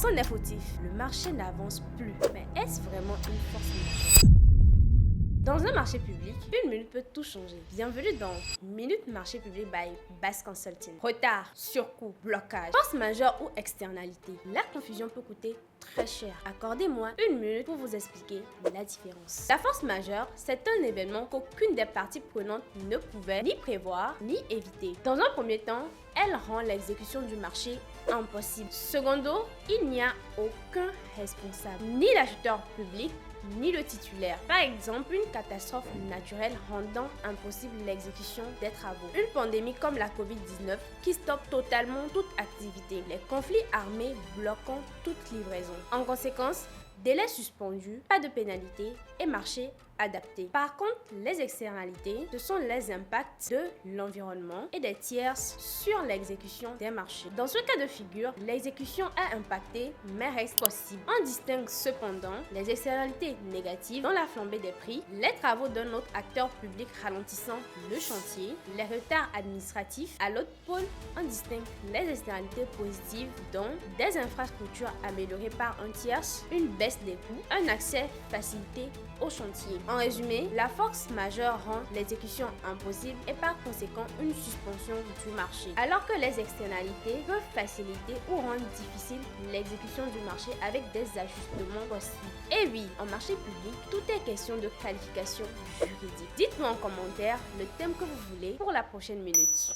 Personne n'est fautif, le marché n'avance plus. Mais est-ce vraiment une force majeure? Dans un marché public, une minute peut tout changer. Bienvenue dans Minute Marché Public by Bass Consulting. Retard, surcoût, blocage, force majeure ou externalité. La confusion peut coûter très cher. Accordez-moi une minute pour vous expliquer la différence. La force majeure, c'est un événement qu'aucune des parties prenantes ne pouvait ni prévoir ni éviter. Dans un premier temps, elle rend l'exécution du marché impossible. Secondo, il n'y a aucun responsable, ni l'acheteur public, ni le titulaire. Par exemple, une catastrophe naturelle rendant impossible l'exécution des travaux. Une pandémie comme la COVID-19 qui stoppe totalement toute activité. Les conflits armés bloquant toute livraison. En conséquence, délai suspendu, pas de pénalité et marché adapté. Par contre, les externalités, ce sont les impacts de l'environnement et des tierces sur l'exécution des marchés. Dans ce cas de figure, l'exécution est impactée mais reste possible. On distingue cependant les externalités négatives dans la flambée des prix, les travaux d'un autre acteur public ralentissant le chantier, les retards administratifs. À l'autre pôle, on distingue les externalités positives dont des infrastructures améliorées par un tierce, une baisse des coûts, un accès facilité au chantier. En résumé, la force majeure rend l'exécution impossible et par conséquent une suspension du marché. Alors que les externalités peuvent faciliter ou rendre difficile l'exécution du marché avec des ajustements possibles. Et oui, en marché public, tout est question de qualification juridique. Dites-moi en commentaire le thème que vous voulez pour la prochaine minute.